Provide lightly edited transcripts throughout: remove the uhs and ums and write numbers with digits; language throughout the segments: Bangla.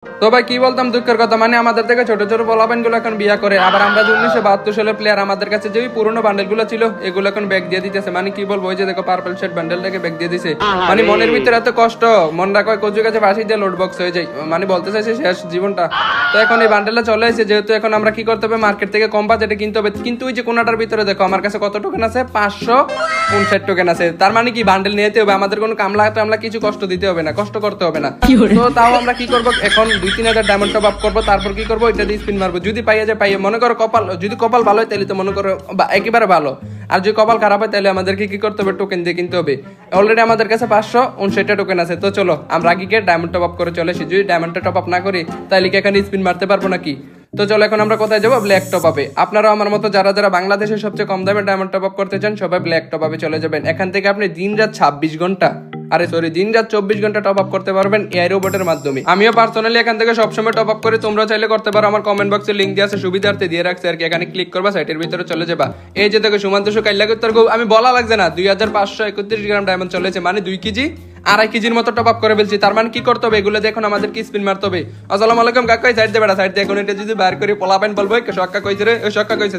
তো ভাই কি বলতাম দুঃখের কথা, মানে আমাদের থেকে ছোট ছোট পোলাপাইন গুলো এখন বিয়া করে, আবার আমরা যে 1972 সালের প্লেয়ার, আমাদের কাছে যে পুরোনো বান্ডেল গুলো ছিল এগুলো এখন ব্যাগ দিয়ে দিতেছে। মানে কি বলবো, ওই যে দেখো পার্পল শেড বান্ডেলটাকে ব্যাগ দিয়ে দিছে। মানে মনের ভিতরে এত কষ্ট, মনটা কয় কচুর কাছে ফাঁসি দিয়ে লোড বক্স হয়ে যায়, মানে বলতে চাইছে শেষ জীবনটা। তো এখন এই বান্ডেলটা চলে এসেছে, যেহেতু এখন আমরা কি করতে হবে, মার্কেট থেকে কম বাজেটে কিনতে হবে। কিন্তু ওই যে কোনাটার ভিতরে দেখো আমার কাছে কত টোকেন আছে, 559 টোকেন আছে। তার মানে কি বান্ডেল নিতে হবে, আমাদের কোনো কামলা টামলা কিছু কষ্ট দিতে হবে না, কষ্ট করতে হবে না। তো তাও আমরা কি করবো, এখন 2-3 হাজার ডায়মন্ড টপ আপ করবো, তারপর কি করবো, এটা দিয়ে স্পিন মারবো। যদি পাইয়া যায় পাইয়ে, মনে করো কপাল, যদি কপাল ভালো হয় তাহলে তো মনে করো একেবারে ভালো, আর যদি কপাল খারাপ হয় তাহলে আমাদেরকে কি করতে হবে, টোকেন দিয়ে কিনতে হবে। অলরেডি আমাদের কাছে 559 টোকেন আছে। তো চলো আমরা আগে গিয়ে ডায়মন্ড টপ আপ করে চলে এসি। যদি ডায়মন্ডটা টপ আপ না করি তাহলে কি এখানে স্পিন মারতে পারবো নাকি? তো চলো এখন আমরা কোথায় যাবো, ব্ল্যাক টপ আপে। আপনারাও আমার মতো যারা যারা বাংলাদেশের সবচেয়ে কম দামে ডায়মন্ড টপ আপ করতে চান, সবাই ব্ল্যাক টপ আপে চলে যাবেন। এখান থেকে আপনি দিন রাত 26 ঘন্টা, আরে সরি, দিন রাত 24 ঘন্টা টপ আপ করতে পারবেন এআই রোবটের মাধ্যমে। আমিও পার্সোনালি এখান থেকে সবসময় টপ আপ করি, তোমরা চাইলে করতে পারো। আমার কমেন্ট বক্সে লিংক দিয়ে আছে, সুবিধার্থে দিয়ে রাখছে আর কি। এখানে ক্লিক করবা, সাইটের ভিতরে চলে যাবা। এই যে দেখো সুমান্তশু কাইল্লাকুত্তর আমি বলা লাগছে না, 2531 গ্রাম ডায়মন্ড চলেছে, মানে 2 কেজি 2.5 কেজির মতো টপ আপ করে ফেলছি। তার মানে কি করতে হবে, এগুলো দেখুন আমাদের কি স্পিন মারতে হবে। আসসালামু আলাইকুম কাকা, সাইড দিয়ে বেড়া, সাইড দিয়ে এখন এটা যদি বার করে পোলাপেন বলবো সক্কা কইছে রে, ওই সক্কা কইছে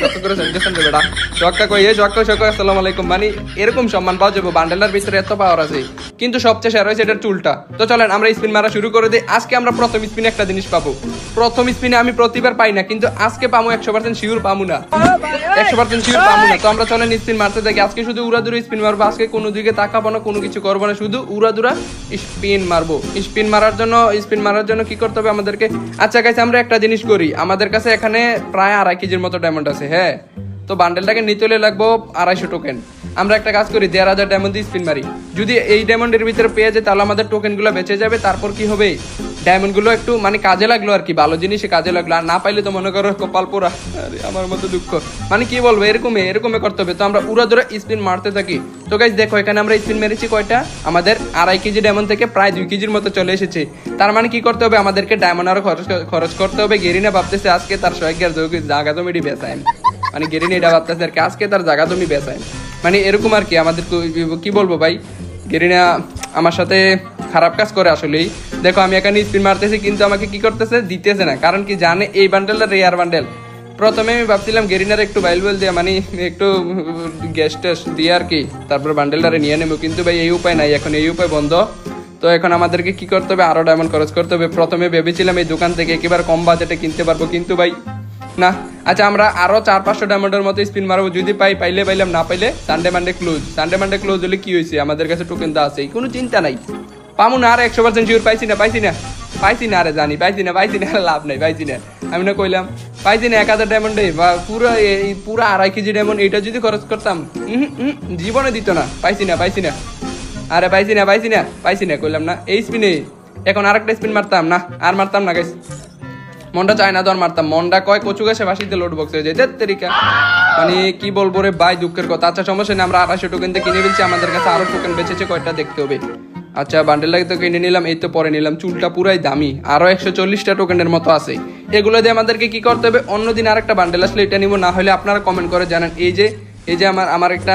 সক্কা করে সাজেশন দে বেড়া, সক্কা কই এই সক্কা সক্কা আসসালামু আলাইকুম, মানে এরকম সম্মান পাওয়া যাবে। বান্ডেলের ভিতরে এত পাওয়ার আছে, কিন্তু সবচেয়ে সেরা হয়েছে এটার চুলটা। তো চলেন আমরা স্পিন মারা শুরু করে দিই। আজকে আমরা প্রথম স্পিনে একটা জিনিস পাবো। প্রথম স্পিনে আমি প্রতিবার পাই না, কিন্তু আজকে পাবো 100% শিওর পাবো না, 100% শিওর পাবো না। তো আমরা চলেন স্পিন মারতে থাকি। আজকে শুধু উড়াদুরা স্পিন মারবো, আজকে কোনো দিকে তাকাবো না, কোনো কিছু করবো না, শুধু উড়াদুরা স্পিন মারবো। স্পিন মারার জন্য কি করতে হবে আমাদেরকে? আচ্ছা গাইস, আমরা একটা জিনিস করি, আমাদের কাছে এখানে প্রায় 2.5 কেজির মতো ডায়মন্ড আছে, হ্যাঁ। তো বান্ডেলটাকে নিতে হলে লাগবো 250 টোকেন। আমরা একটা কাজ করি, 1,500 ডায়মন্ড দিয়ে স্পিন মারি। যদি এই ডায়মন্ডের ভিতরে পেয়ে যায় তাহলে আমাদের টোকেনগুলো বেঁচে যাবে। তারপর কি হবে, ডায়মন্ডগুলো একটু মানে কাজে লাগলো আর কি, ভালো জিনিসে কাজে লাগলো। আর না পাইলে তো মনে করো কপাল পোড়া, আরে আমার মতো দুঃখ, মানে কি বলবো, এরকমই করতে হবে। তো আমরা উড়া ধরে স্পিন মারতে থাকি। তো গাইস দেখো এখানে আমরা স্পিন মেরেছি কয়টা, আমাদের 2.5 কেজি ডায়মন্ড থেকে প্রায় 2 কেজির মতো চলে এসেছে। তার মানে কি করতে হবে, আমাদেরকে ডায়মন্ড আরো খরচ করতে হবে। গেরিনা ভাবতেছে আজকে তার সহায়কের জায়গা জমিটি বেচায়, মানে গেরিনা এটা ভাবতেছে আর কি, আজকে তার জায়গা জমি বেচায়, মানে এরকম আর কি। আমাদের কি বলবো ভাই, গেরিনা আমার সাথে খারাপ কাজ করে আসলেই। দেখো আমি এখানে স্পিন মারতেছি, কিন্তু আমাকে কি করতেছে, দিতেছে না। কারণ কি জানে, এই বান্ডেলটা রেয়ার বান্ডেল। প্রথমে আমি ভাবছিলাম গেরিনার একটু বাইল দিয়ে, মানে একটু গ্যাস টেস্ট দিয়ে আর কি, তারপর বান্ডেলটারে নিয়ে নেবো। কিন্তু ভাই এই উপায় নাই, এখন এই উপায় বন্ধ। তো এখন আমাদেরকে কি করতে হবে, আরো ডায়মন্ড খরচ করতে হবে। প্রথমে ভেবেছিলাম এই দোকান থেকে একেবারে কম বাজেটে কিনতে পারবো, কিন্তু ভাই না। আচ্ছা আমরা আরো 400-500 ডায়মন্ডের মতো স্পিন মারবো, যদি পাইলে পাইলাম, না পাইলে সানডে মানডে ক্লোজ হলে কি হয়েছে, আমাদের কাছে টোকেন তো আছেই, কোনো চিন্তা নাই। পামু না, আর 100% শিওর পাইছি না, আরে জানি পাইছি না, লাভ নাই, পাইছি না। আমি না কইলাম পাইছি না 1000 ডায়মন্ডে, বা পুরো 2.5 কেজি ডায়মন্ড এটা যদি খরচ করতাম, জীবনে দিত না। পাইছি না, আরে পাইছি না কইলাম না। এই স্পিনে এখন আরেকটা স্পিন মারতাম না, আর মারতাম না গাইস, মনটা চায় না তো আর মারতাম। মনটা কয় কচু গাছে বাসিতে লোড বক্স হয়ে যায় তেরিকা, মানে কি বলবো রে ভাই, দুঃখের কথা। আচ্ছা সমস্যা নেই, আমরা 250 টোকেন দিয়ে কিনে ফেলছি, আমাদের কাছে আরো টোকেন বেঁচেছে কয়টা দেখতে হবে। আচ্ছা বান্ডেলটাকে তো কিনে নিলাম, এই তো পরে নিলাম, চুলটা পুরাই দামি, আরো 140টা টোকেনের মতো আছে। এগুলো দিয়ে আমাদেরকে কি করতে হবে, অন্যদিন আরেকটা বান্ডেল আসলে এটা নিবো, না হলে আপনারা কমেন্ট করে জানান। এই যে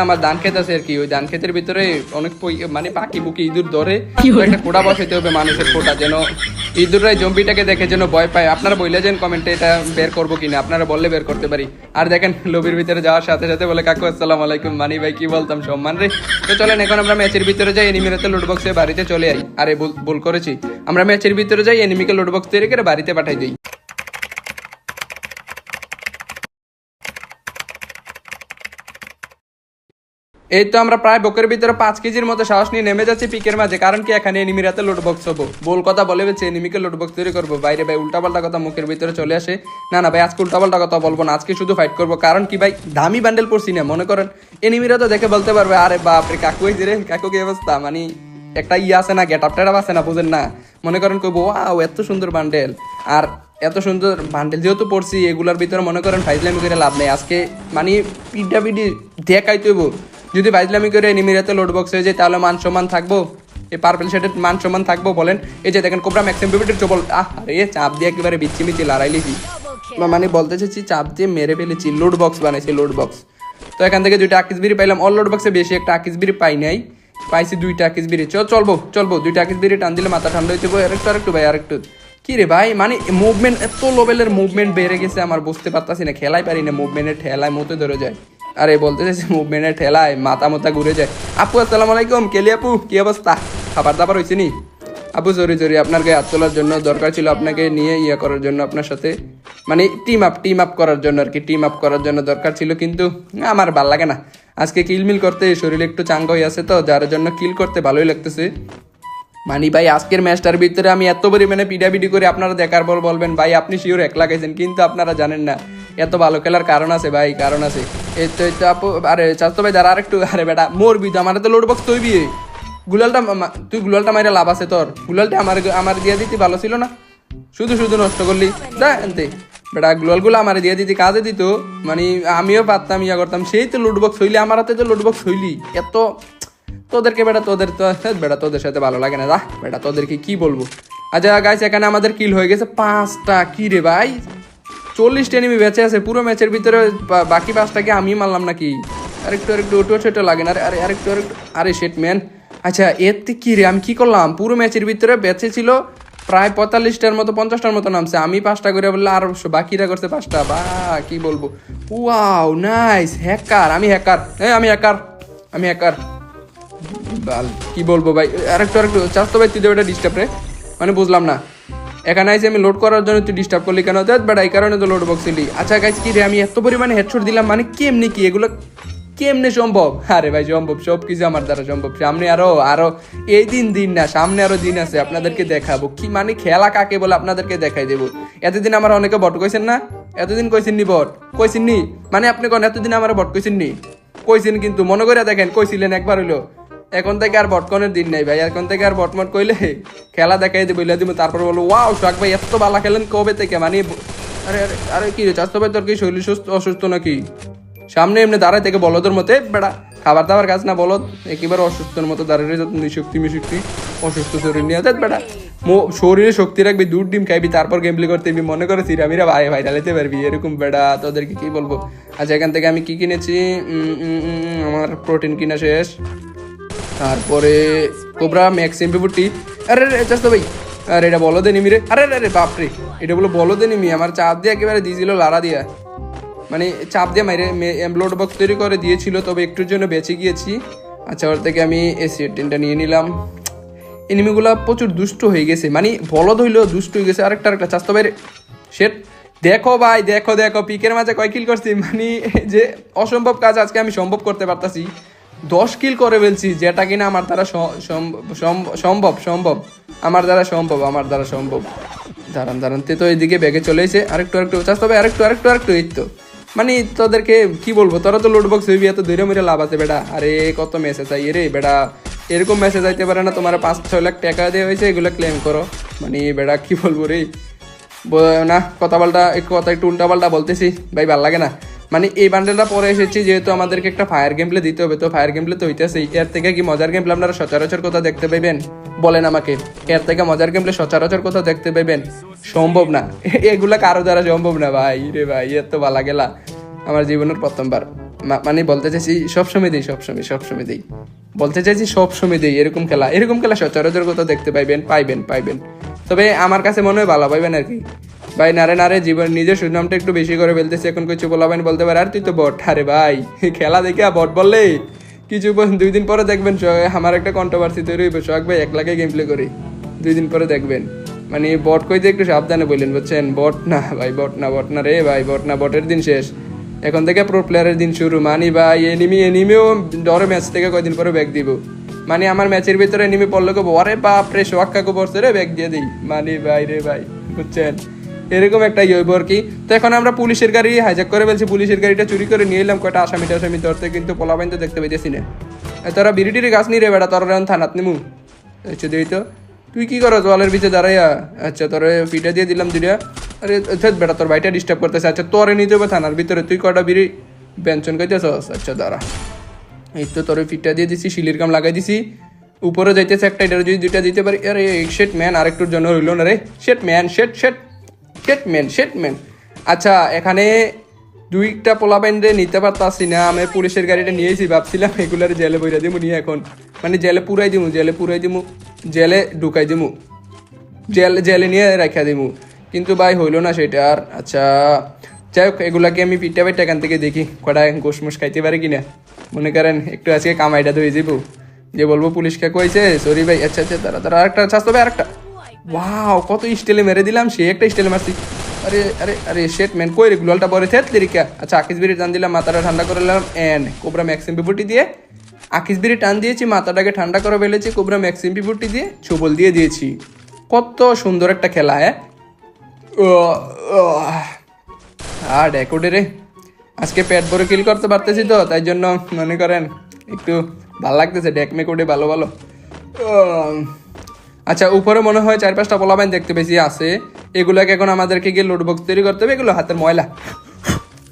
আমার ধান ক্ষেত আছে আর কি, ওই ধান ক্ষেতের ভিতরে অনেক মানে পাখি বুকি ইঁদুর ধরে, একটা কোটা বসাইতে হবে, মানুষের কোটা, যেন ইঁদুররাই জম্বিটাকে দেখে যেন ভয় পায়। আপনারা বলে যান কমেন্টে এটা বের করবো কিনা, আপনারা বললে বের করতে পারি। আর দেখেন লবির ভিতরে যাওয়ার সাথে সাথে বলে কাকু আসসালামু আলাইকুম, মানি ভাই কি বলতাম, সম্মান রে। তো চলেন এখন আমরা ম্যাচের ভিতরে যাই, এনিমিরাতে লোড বক্সে বাড়িতে চলে আই। আরে ভুল করেছি, আমরা ম্যাচের ভিতরে যাই, এনিমিকে লোড বক্স তৈরি করে বাড়িতে পাঠাই দিই। এই তো আমরা প্রায় বকের ভিতরে 5 কেজির মতো সাহস নিয়ে নেমে যাচ্ছি পিকের মাঝে, কারণ কি এখানে এনিমিরাতে লোড বক্স হবো। বল কথা বলে বেছে এনিমিকে লোড বক্স তৈরি করবো। বাইরে ভাই উল্টাপাল্টা কথা মুখের ভিতরে চলে আসে, না ভাই আজকে উল্টাপাল্টা কথা বলবো না, আজকে শুধু ফাইট করবো। কারণ কি ভাই, দামি বান্ডেল পড়ছি না, মনে করেন এনিমিরা তো দেখে বলতে পারবে আরে বাপরে কাকু হয়েছে রে, কাকু কি অবস্থা, মানে একটা আছে না, গেট আপটা আছে না, বুঝেন না, মনে করেন কইবো ওয়াও এত সুন্দর বান্ডেল। আর এত সুন্দর বান্ডেল যেহেতু পড়ছি, এগুলার ভিতরে মনে করেন ফাইজলামি করে লাভ নেই। আজকে মানে পিডাপিডি দেখাই তৈব, যদি ফাইজলামি করে এনিমিরাতে লোড বক্স হয়ে যায় তাহলে মান সম্মান থাকবো, এই পার্পল শেডের মান সম্মান থাকবো বলেন? এই যে দেখেন কোবরা ম্যাক্সিমাম বিবিটির চবল, আরে চাপ দিয়ে একেবারে বিচ্ছিমিচি লড়াই লিখি, মানে বলতে চাইছি চাপ দিয়ে মেরে ফেলেছি, লোড বক্স বানাইছি, লোড বক্স। তো এখান থেকে 2টা আকিসবিরি পাইলাম, অল লোড বক্সে বেশি একটা আকিসবিরি পাই নাই, পাইছি 2টা আকিসবিরি। চলবো 2টা আকিসবিরি টান দিলে মাথা ঠান্ডা হইতে হবে। আরেকটু ভাই আরেকটু, কি রে ভাই মানে মুভমেন্ট এত লেভেলের মুভমেন্ট বেড়ে গেছে আমার বুঝতে পারতাছি না, খেলাই পারি না, মুভমেন্টের ঠেলায় মতো ধরে যায়। আরে বলতে চাইছি মুভমেন্টের ঠেলায় মাথা মাথা ঘুরে যায়। আপু আসসালামু আলাইকুম, কেলি আপু কি অবস্থা, খাবার দাবার হয়েছে নি? আপু জরি জরি আপনার গায়ে হাত তোলার জন্য দরকার ছিল, আপনাকে নিয়ে ইয়ে করার জন্য, আপনার সাথে মানে টিম আপ করার জন্য আর কি, টিম আপ করার জন্য দরকার ছিল, কিন্তু আমার ভাল লাগে না আজকে কিলমিল করতে, শরীরে একটু চাঙ্গা হয়ে আছে তো, যার জন্য কিল করতে ভালোই লাগতেছে। মানি ভাই আজকের ম্যাচটার ভিতরে আমি এত পরিমাণে পিডাপিডি করে আপনারা দেখার পর বলবেন ভাই আপনি শিওর এক লাগাইছেন, কিন্তু আপনারা জানেন না এত ভালো খেলার কারণ আছে ভাই, কারণ আছে। এই তো আপু, আরে চাস্তো ভাই যারা আরেকটু, আরে বেটা মরবি তো, আমার তো লোড বক্স তৈবি, গুলালটা তুই গুলালটা মাইরে লাভ আছে তোর, গুলালটা আমার দিয়ে দিতে ভালো ছিল না, শুধু শুধু নষ্ট করলি দা এনতে বেটা, গুলালগুলো আমার দিয়ে দিতে কাজে দিত, মানে আমিও পারতাম ইয়া করতাম, সেই তো লোড বক্স হইলি, আমার হাতে তো লোড বক্স হইলি এত, তোদেরকে বেটা তোদের তো বেটা তোদের সাথে ভালো লাগে না দা বেটা, তোদেরকে কি বলবো। আচ্ছা গাইস এখানে আমাদের কিল হয়ে গেছে 5টা, কি রে ভাই 40টা এনিমি বেঁচে আছে পুরো ম্যাচের ভিতরে, বাকি 5টাকে আমি মারলাম নাকি? আরেকটু ওটো ছোটো লাগে না, আরে আরেকটু আরে শেট ম্যান। আচ্ছা এতে কি রে, আমি কি করলাম পুরো ম্যাচের ভিতরে বেঁচে ছিল প্রায় 45টার মতো 50টার মতো নামছে, আমি 5টা করে বললে আর বাকিরা করছে 5টা, বা কি বলবো। ওয়াও নাইস, হ্যাকার, আমি হ্যাকার, আমি হ্যাকার কি বলবো ভাই। আরেকটু চাস তো ভাই, তুই ওটা ডিস্টার্ব রে, মানে বুঝলাম না, এখানে আইসি আমি লোড করার জন্য তুই ডিস্টার্ব করলি কেন? দেখ বেটা এই কারণে তো লোড বক্স ছিলি। আচ্ছা গাইস কি রে, আমি এত পরিমাণে হেডশট দিলাম, মানে কেমনি কি এগুলো কেমনে সম্ভব? আরে ভাই সম্ভব, সব কিছু আমার দ্বারা সম্ভব, সামনে আরো এই দিন না, সামনে আরো দিন আছে, আপনাদেরকে দেখাবো কি মানে খেলা কাকে বলে আপনাদেরকে দেখাই দেবো। এতদিন আমার অনেকে বট কইছেন না, এতদিন কইছেন নি বট, কইছেন নি মানে আপনি কোন এতদিন আমার বট কইছেন নি, কইছেন কিন্তু মনে করে দেখেন কইছিলেন একবার হইলো। এখন থেকে আর বটকনের দিন নাই ভাই, এখন থেকে আর বটমট কইলে খেলা দেখাই দিব, দিব তারপর বলবো ওয়াও শাক ভাই এত ভালো খেলেন কবে থেকে, মানে আরে আরে আরে কি রে চাস্তো ভাই, তোর কি শরীর অসুস্থ নাকি? সামনে এমনি দাঁড়ায় থেকে বলদের মতে বেড়া, খাবার দাবার কাজ না বলদ, একেবারে অসুস্থর মতো দাঁড়িয়ে নিশক্তি অসুস্থ শরীর নিয়ে বেড়া, শরীরে শক্তি রাখবি, দুধ ডিম খাইবি, তারপর গেমপ্লে করতে মনে করে সিরামিরা ভাই ঢালাইতে পারবি, এরকম বেড়া তোদেরকে কি বলবো। আচ্ছা এখান থেকে আমি কি কিনেছি, আমার প্রোটিন কিনা শেষ, তারপরে কোবরা ম্যাক্স এমপি40, আরে চাস্তো ভাই আরে এটা বলো দে নিমি রে, আরে আরে বাপরে এটা বলো দে নিমি, আমার চাপ দিয়ে একেবারে দিয়েছিল লাড়া দিয়া, মানে চাপ দিয়ে মাইরে লোড বক্স তৈরি করে দিয়েছিল, তবে একটুর জন্য বেঁচে গিয়েছি। আচ্ছা ওর থেকে আমি এসি10টা নিয়ে নিলাম। এনিমিগুলা প্রচুর দুষ্ট হয়ে গেছে, মানে বলদ হইলেও দুষ্ট হয়ে গেছে। আরেকটা চাস্তো ভাই সেট দেখো ভাই, দেখো পিকের মাঝে কয় কিল করছি, মানে যে অসম্ভব কাজ আজকে আমি সম্ভব করতে পারতাছি, 10 কিল করে ফেলছি, যেটা কিনা আমার দ্বারা সম্ভব আমার দ্বারা সম্ভব। দাঁড়ান তো এইদিকে ব্যাগে চলে এসে আরেকটু চাষ তবে আরেকটু এই তো, মানে তোদেরকে কি বলবো, তোরা তো লোড বক্স হইবি, এত ধৈর্য মেরে লাভ আছে বেটা। আরে কত মেসেজ চাই রে বেটা, এরকম মেসেজ আইতে পারে না, তোমার 5-6 লাখ টাকা দিয়ে হয়েছে, এগুলো ক্লেম করো, মানে বেটা কি বলবো রে না, কথা একটু উল্টা পাল্টা বলতেছি ভাই, ভাল লাগে না। মানে এই বান্ডেলটা পরে এসেছি যেহেতু আমাদেরকে একটা ফায়ার গেম প্লে দিতে হবে, তো ফায়ার গেম প্লে তো হইতেছে, এর থেকে কি মজার গেম প্লে আপনারা সচরাচর কোথাও দেখতে পাইবেন বলেন আমাকে? এর থেকে মজার গেম প্লে সচরাচর কোথাও দেখতে পাইবেন? সম্ভব না, এগুলা কারো দ্বারা সম্ভব না ভাই রে ভাই, এত ভালো গেলা আমার জীবনের প্রথমবার, মানে বলতে চাইছি সবসময় দেই বলতে চাইছি সবসময় দেই, এরকম খেলা সচরাচর কোথাও দেখতে পাইবেন, তবে আমার কাছে মনে হয় ভালো পাইবেন আর কি ভাই। নারে জীবন নিজের সুনামটা একটু বেশি করে ফেলতেছে, এখন কিছু বলাবেন বলতে পারে আর তুই তো বট, আরে ভাই খেলা দেখে বট বললে কিছু 2 দিন পরে দেখবেন আমার একটা কন্ট্রোভার্সি তৈরি হইবে, সোহাগ ভাই 1 লাখে গেম প্লে করি, 2 দিন পরে দেখবেন, মানে বট কইতে একটু সাবধানে বললেন বুঝছেন, বট না ভাই, বট না রে ভাই, বট না, বটের দিন শেষ, এখন থেকে প্রো প্লেয়ারের দিন শুরু, মানি ভাই এনিমিও ডরে ম্যাচ থেকে কয়দিন পরে ব্যাক দিব, মানে আমার ম্যাচের ভিতরে এনিমি পড়লে কো আরে বাপ রে সোহাগ কাকু পড়ছে রে, ব্যাক দিয়ে দিই, মানে ভাই রে ভাই বুঝছেন, এরকম একটা হইব আর কি। তো এখন আমরা পুলিশের গাড়ি হাইজ্যাক করে ফেলছি, পুলিশের গাড়িটা চুরি করে নিয়ে এলাম, কয়টা আসামি ধরতে, কিন্তু পোলাবাইন তো দেখতে পাইতেছি না। তোরা বিরিটির গাছ নিয়ে রে বেটা, তোরা এখন থানাত নিমু, আচ্ছা দিই তো তুই কি করো জলের ভিতরে দাঁড়াইয়া, আচ্ছা তোর ফিটা দিয়ে দিলাম 2টা, আরে বেটা তোর ভাইটা ডিস্টার্ব করতেছে, আচ্ছা তোরে নিতে হবে থানার ভিতরে, তুই কয়টা বিড়ি ব্যঞ্চন খাইতেছস, আচ্ছা দাঁড়া এই তো তোর ফিটা দিয়ে দিছি, শিলির কাম লাগাই দিছি, উপরে যাইতেছে একটা, এটা যদি 2টা দিতে পারি, আরে শেট ম্যান আরেকটুর জন্য হইল না রে, শেট ম্যান। আচ্ছা এখানে 2টা পোলাপাইনরে নিতে পারতাছি না, আমি পুলিশের গাড়িটা নিয়েছি, ভাবছিলাম এগুলার জেলে বইরা দিমু নিয়ে, এখন মানে জেলে পুরাই দিমু, জেলে ঢুকাই দিমু, জেলে নিয়ে রেখা দিব, কিন্তু ভাই হইলো না সেটা আর। আচ্ছা যাই হোক, এগুলাকে আমি পিঠা পিঠা এখান থেকে দেখি কটা গোশমোশ খাইতে পারে কিনা। মনে করেন একটু আজকে কামাইটা ধরে যাবো, যে বলবো পুলিশকে কইছে সরি ভাই। আচ্ছা আচ্ছা তারা তারা আরেকটা স্বাস্থ্য ভাই আরেকটা। ওয়াও কত স্টেলে মেরে দিলাম, সে একটা স্টেলে মারছি। আরে আরে আরে শেট ম্যান, কই রে গ্লোয়ালটা পরে থেত তেরিকা। আচ্ছা আকিসবিরি টান দিলাম, মাথাটা ঠান্ডা করে নিলাম এন্ড কোবরা ম্যাক্সিম পিপুটি দিয়ে আকিসবিরি টান দিয়েছি, মাথাটাকে ঠান্ডা করে ফেলেছি, কোবরা ম্যাক্সিম পিপুটি দিয়ে ছবল দিয়ে দিয়েছি। কত সুন্দর একটা খেলা হ্যাঁ। আর ডেকোডে রে আজকে পেট ভরে কিল করতে পারতেছি তো, তাই জন্য মনে করেন একটু ভালো লাগতেছে ডেক মেকোডে ভালো ভালো। আচ্ছা উপরে মনে হয় 4-5টা পোলাপাইন দেখতে বেশি আছে, এগুলাকে এখন আমাদেরকে গিয়ে লোড বক্স তৈরি করতে হবে। এগুলো হাতের ময়লা,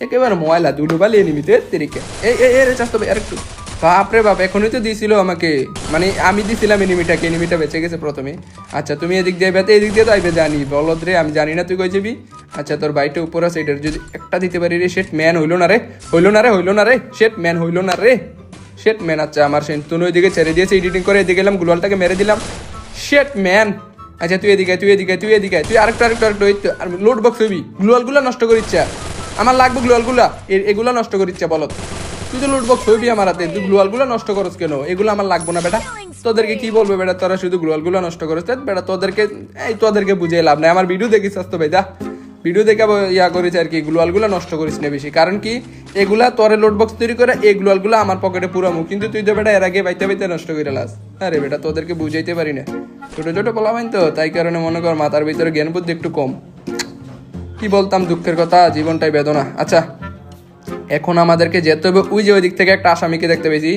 একেবারে ময়লা দুটো বালিয়ে নিমিতে তেরিকে। এই রে চাষ তবে আর একটু, বাপরে বাপ এখনই তো দিয়েছিল আমাকে, মানে আমি দিছিলাম এনিমিটাকে, এনিমিটা বেঁচে গেছে প্রথমে। আচ্ছা তুমি এদিক দিয়ে বেতে, এদিক দিয়ে তো আইবে জানি বলদ রে, আমি জানি না তুই কই যাবি। আচ্ছা তোর বাইটে উপর আছে, এটার যদি একটা দিতে পারি রে। শেট ম্যান হইলো না রে, হইলো না রে, হইলো না রে, শেট ম্যান হইলো না রে, শেট ম্যান। আচ্ছা আমার তুই ওইদিকে ছেড়ে দিয়েছে এডিটিং করে, এদিকে গেলাম গ্লোয়ালটাকে মেরে দিলাম। শেট ম্যান। আচ্ছা তুই এদিকে তুই এদিকে তুই এদিকে তুই আরেকটু আরেকটু আরেকটু আর লোড বক্স হইবি। গ্লোয়ালগুলো নষ্ট করে ইচ্ছা আমার লাগবে, গ্লোয়ালগুলা এগুলা নষ্ট করে ইচ্ছা বলত। তুই তো লোড বক্স হইবি আমার হাতে, তুই গ্লোয়ালগুলো নষ্ট করস কেন? এগুলো আমার লাগবো না বেটা। তোদেরকে কি বলবে বেটা, তোরা শুধু গ্লোয়ালগুলো নষ্ট করস বেটা। তোদেরকে বুঝিয়ে লাভ নাই। আমার ভিডিও দেখিস তো ভাই, যা ভিডিও দেখে ইয়া করিস আর কি, গ্লোয়ালগুলো নষ্ট করিস না বেশি। কারণ কি এগুলা তোরে লোড বক্স তৈরি করে, এই গ্লোয়ালগুলো আমার পকেটে পুরামু, কিন্তু তুই তো বেটা এর আগে বাইতে বাইতে নষ্ট করে লাস। আরে বেটা তোদেরকে বুঝাইতে পারি না, ছোট ছোট পোলাপাইন তো, তাই কারণে মনে কর মাথার ভিতরে জ্ঞান বুদ্ধি একটু কম। কি বলতাম, দুঃখের কথা, জীবনটাই বেদনা। আচ্ছা এখন আমাদেরকে যেতে হবে ওই যে ওই দিক থেকে একটা আসামিকে দেখতে পেয়েছি।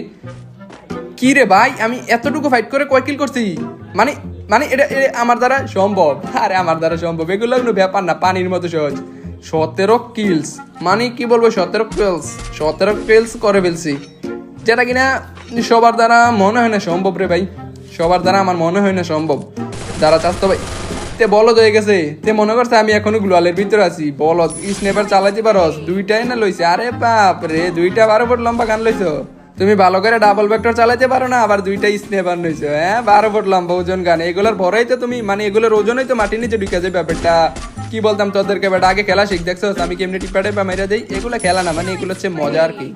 কি রে ভাই আমি এতটুকু ফাইট করে কয় কিল করছি, মানে মানে এটা আমার দ্বারা সম্ভব? আরে আমার দ্বারা সম্ভব, এগুলো কোনো ব্যাপার না, পানির মতো সহজ। 17 কিলস, মানে কি বলবো, 17 কিলস করে ফেলছি, যেটা কিনা সবার দ্বারা মনে হয় না সম্ভব রে ভাই, সবার দ্বারা আমার মনে হয় না সম্ভব। যারা চাস্তো ভাই তে বলদ হয়ে গেছে, তে মনে করছে আমি এখনো গ্লোয়ালের ভিতরে আছি। বলদ স্নেপার চালাইতে পারস, দুইটাই না লইছে। আরে বাপ রে, 2টা 12 ফুট লম্বা গান লইছো তুমি, ভালো করে ডাবল ভেক্টর চালাইতে পারো না, আবার 2টা স্নেপার লইছো। হ্যাঁ 12 ফুট লম্বা ওজন গান, এগুলোর ভরাই তো তুমি, মানে এগুলোর ওজনই তো মাটির নিচে ঢুকে যায় ব্যাপারটা। কি বলতাম তোদেরকে বেটা, আগে খেলা শিখ, দেখছো আমি কেমনি টিপাটে বা মেরে দেই। এগুলো খেলা না, মানে এগুলো হচ্ছে মজা আর কি।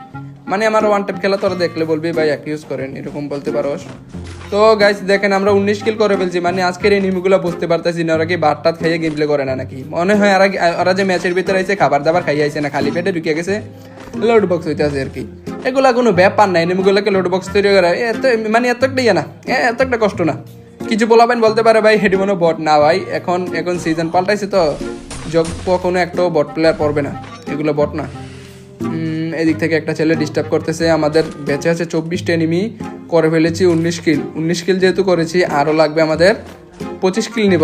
মানে আমার ওয়ান টাইপ খেলা তোরা দেখলে বলবি ভাই অ্যাকিউজ করেন, এরকম বলতে পারোস। তো গাইস দেখেন আমরা 19 কিল করে ফেলছি, মানে আজকের এই নিমিগুলো বুঝতে পারতেছি না ওরা কি ভাত টাত খাইয়ে গেম প্লে করে না নাকি। মনে হয় ওরা যে ম্যাচের ভিতরে আইছে খাবার দাবার খাইয়ে আইছে না, খালি পেটে ঢুকে গেছে, লোড বক্স হইতে আছে আর কি। এগুলা কোনো ব্যাপার নাই, নিমিগুলোকে লোড বক্স তৈরি করা এত মানে এত একটা ইয়ে না, এত একটা কষ্ট না। কিছু বলাবেন বলতে পারে ভাই হেডি মনে বট না ভাই, এখন সিজন পাল্টাইছে তো, কখনো একটাও বট প্লেয়ার পড়বে না, এগুলো বট না। এদিক থেকে একটা ছেলে ডিস্টার্ব করতেছে, আমাদের বেঁচে আছে 24টা এনিমি, করে ফেলেছি 19 কিল যেহেতু করেছি, আরও লাগবে আমাদের 25 কিল নিব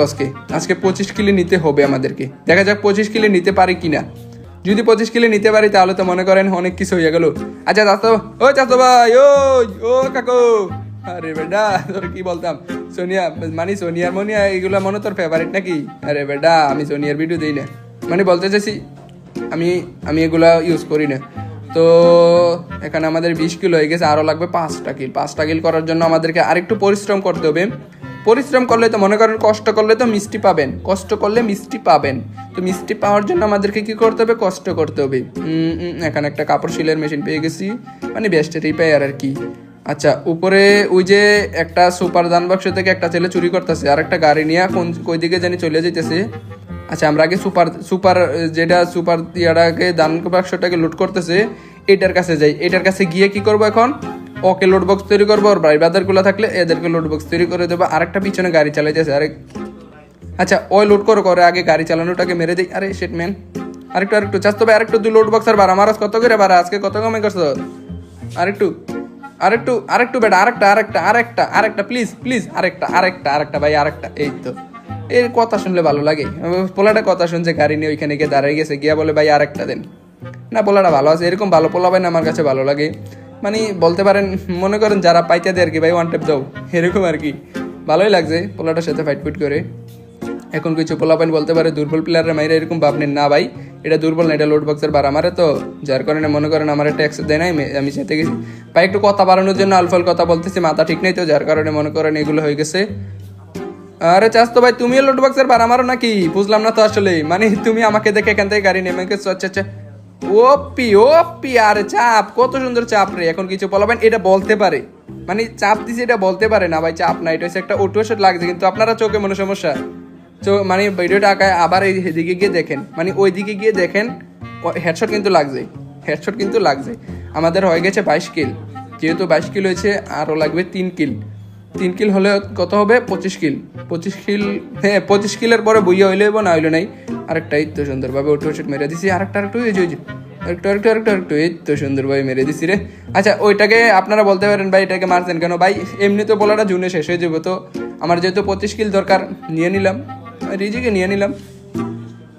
আজকে 25 কিলে নিতে হবে আমাদেরকে। দেখা যাক 25 কিলে নিতে পারি কিনা। যদি 25 কিলে নিতে পারি তাহলে তো মনে করেন অনেক কিছু হয়ে গেল। আচ্ছা চাচো ভাই, ও কাকু, আরে বেটা তোর কি বলতাম, সোনিয়া মানে সোনিয়ার মনিয়া এগুলো মনে তোর ফেভারিট নাকি? আরে বেটা আমি সোনিয়ার ভিডিও দিই না, মানে বলতে চাইছি আমি এগুলা ইউজ করি না। তো এখানে আমাদের 20 কিল হয়ে গেছে, আরও লাগবে 5টা কিল করার জন্য আমাদেরকে আরেকটু পরিশ্রম করতে হবে। পরিশ্রম করলে তো মনে করেন, কষ্ট করলে তো মিষ্টি পাবেন, কষ্ট করলে মিষ্টি পাবেন। তো মিষ্টি পাওয়ার জন্য আমাদেরকে কি করতে হবে, কষ্ট করতে হবে। এখানে একটা কাপড় সিলের মেশিন পেয়ে গেছি, মানে বেস্টের রিপেয়ার আর কি। আচ্ছা উপরে ওই যে একটা সুপার দান বাক্স থেকে একটা ছেলে চুরি করতেছে, আর একটা গাড়ি নিয়ে কই দিকে জানি চলে যেতেছে। আচ্ছা আমরা আগে সুপার যেটা সুপার ইয়াটাকে দান বাক্সটাকে লুট করতেছে, এটার কাছে যাই। এটার কাছে গিয়ে কি করব এখন, ওকে লোড বক্স তৈরি করবো, আর ভাই ব্রাদারগুলো থাকলে এদেরকে লোড বক্স তৈরি করে দেবো। আরেকটা পিছনে গাড়ি চালাইতেছে আচ্ছা ওই লোড করে আগে গাড়ি চালানোটাকে মেরে দিই। আরে শিট ম্যান, আরেকটু চাস্তো ভাই, আরেকটু দুই লোড বক্স আর বার আমার কত করে বার আজকে কত কমে করছো? আরেকটু বেটা, আরেকটা প্লিজ আরেকটা ভাই, আরেকটা। এই তো এর কথা শুনলে ভালো লাগে, পোলাটা কথা শুনছে গাড়ি নিয়ে ওইখানে গিয়ে দাঁড়িয়ে গেছে, গিয়া বলে ভাই আরেকটা দেন না। পোলাটা ভালো আছে, এরকম ভালো পোলা ভাই না আমার কাছে ভালো লাগে, মানে বলতে পারেন মনে করেন যারা পাইতে দেয় আর কি, ভাই ওয়ান টেপ দাও এরকম আর কি। ভালোই লাগছে পোলাটার সাথে ফাইট করে। এখন কিছু পোলাপাইন বলতে পারে দুর্বল প্লেয়ারের মাইরে, এরকম ভাবনেন না ভাই, এটা দুর্বল না, এটা লোড বক্সের বার আমারে তো, যার কারণে মনে করেন আমার ট্যাক্স দেয় নাই, আমি চেতে গেছি ভাই একটু কথা বাড়ানোর জন্য আলফাল কথা বলতেছি, মাথা ঠিক নেই তো, যার কারণে মনে করেন এগুলো হয়ে গেছে। আরে চাস্তো ভাই তুমিও লুট বক্সের বার আমারও নাকি বুঝলাম না তো আসলে মানে তুমি আমাকে দেখে এখান থেকে গাড়ি নেমে গেছো আচ্ছা আচ্ছা ওপি ওপি আরে চাপ কত সুন্দর চাপ রে এখন কিছু বলবেন এটা বলতে পারে মানে চাপ দিছে এটা বলতে পারে না ভাই চাপ না এটা হচ্ছে একটা অটো শট লাগছে কিন্তু আপনারা চোখে মনে সমস্যা মানে ভিডিওটা আঁকায় আবার এই দিকে গিয়ে দেখেন মানে ওই দিকে গিয়ে দেখেন হেডশট কিন্তু লাগছে হেডশট কিন্তু লাগছে আমাদের হয়ে গেছে 22 কিল যেহেতু 22 কিল হয়েছে আরও লাগবে 3 কিল 3 কিল হলে কত হবে 25 কিল হ্যাঁ 25 কিলের পরে বইয়া হইলে না হইলে নাই আরেকটাই তো সুন্দরভাবে ওটো শট মেরে দিছি আরেকটা আরেকটু এই তো সুন্দরভাবে মেরে দিছি রে আচ্ছা ওইটাকে আপনারা বলতে পারেন ভাই এটাকে মারছেন কেন ভাই এমনি তো বলাটা জুনে শেষ হয়ে যাবে তো আমার যেহেতু 25 কিল দরকার নিয়ে নিলাম রিজিকে নিয়ে নিলাম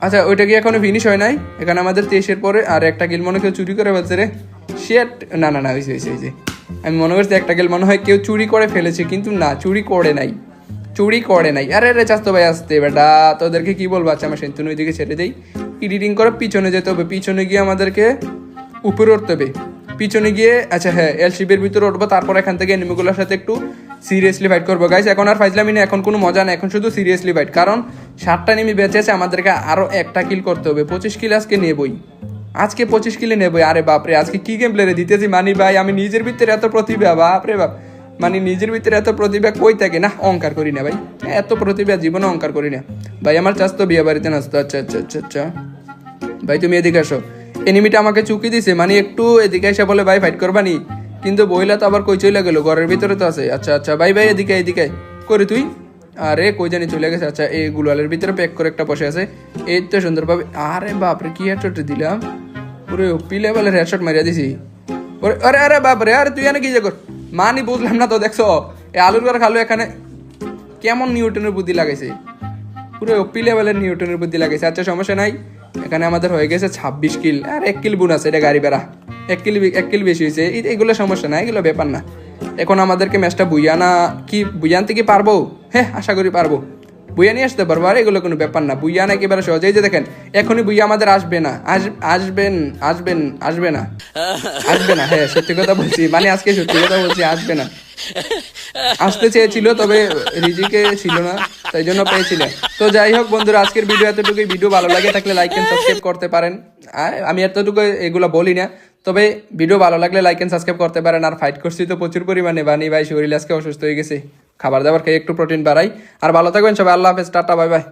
আচ্ছা ওইটা কি এখনো ফিনিশ হয় নাই এখানে আমাদের 23-এর পরে আর একটা কিল মনে কেউ চুরি করে ফেলছে রে শেট না না না হয়েছে আমি মনে করছি একটা কিল মনে হয় কেউ চুরি করে ফেলেছে কিন্তু না চুরি করে নাই আরে রে চাস্তো ভাই আসতে বেটা তোদেরকে কি বলবো আচ্ছা আমার সেন্তুন ওইদিকে ছেড়ে দেই এডিটিং করে পিছনে যেতে হবে পিছনে গিয়ে আমাদেরকে উপরে উঠতে হবে পিছনে গিয়ে আচ্ছা হ্যাঁ এলশিপের ভিতরে উঠবো তারপর এখান থেকে এনিমিগুলোর সাথে একটু সিরিয়াসলি ফাইট করবো গাইস এখন আর ফাইজলামি না এখন কোনো মজা না এখন শুধু সিরিয়াসলি ফাইট কারণ 7টা এনিমি বেঁচে আছে আমাদেরকে আরো একটা কিল করতে হবে 25 কিল আজকে নেবই আজকে 25 কিলে নেবই আরে বাপরে আজকে কি গেম প্লেরে দিতেছি মানি ভাই আমি নিজের ভিতরে এত প্রতিভা বাপরে বাপ মানে নিজের ভিতরে এত প্রতিভা কই থাকে না অহংকার করি না ভাই এত প্রতিভা জীবনে অহংকার করি না ভাই আমার চাষ তো বিয়ে বাড়িতে নাচতো আচ্ছা ভাই তুমি এদিকে আসো এনিমিটা আমাকে চুকি দিছে মানে একটু এদিকে এসে বলে ভাই ফাইট করবা নি কিন্তু বইলা তো আবার কই চলে গেল ঘরের ভিতরে তো আছে আচ্ছা ভাই এদিকে করে তুই আরে কই জানি চলে গেছে আচ্ছা এই গুলালের ভিতরে প্যাক করে একটা বসে আছে এই তো সুন্দরভাবে আরে বাপরে কি হেডশট দিলাম পুরো ওপি লেভেলের হেডশট মারিয়া দিছি ওরে আরে বাপরে আরে তুই এনে কি যে কর মানি বুঝলাম না তো দেখছো এই আলুর ঘর খালো এখানে কেমন নিউটনের বুদ্ধি লাগাইছে পুরো ওপি লেভেলের নিউটনের বুদ্ধি লাগাইছে আচ্ছা সমস্যা নাই এখানে আমাদের হয়ে গেছে 26 কিল আর 1 কিল বোনাস এটা গাড়ি বেড়া 1 কিল বেশি হয়েছে এগুলো সমস্যা না এগুলো ব্যাপার না এখন আমাদেরকে ম্যাচটা বুইয়ানতে কি পারবো হ্যাঁ আশা করি পারবো বুইয়া নিয়ে আসতে পারবো আর এগুলো কোনো ব্যাপার না বুইয়ান একেবারে সহজেই যে দেখেন এখনই বুইয়া আমাদের আসবে না হ্যাঁ সত্যি কথা বলছি মানে আজকে সত্যি কথা বলছি আসবে না আসতে চেয়েছিল তবে রিজিকে ছিল না তাই জন্য পেয়েছিল তো যাই হোক বন্ধুরা আজকের ভিডিও এতটুকুই ভিডিও ভালো লাগে থাকলে লাইক এন্ড সাবস্ক্রাইব করতে পারেন আমি এতটুকু এগুলো বলি না তবে ভিডিও ভালো লাগলে লাইক এন্ড সাবস্ক্রাইব করতে পারেন আর ফাইট করছি তো প্রচুর পরিমাণে বানি ভাই শরীর আজকে অসুস্থ হয়ে গেছে খাবার দাবার খেয়ে একটু প্রোটিন বাড়াই আর ভালো থাকবেন সবাই আল্লাহ হাফেজ টাটা বাই বাই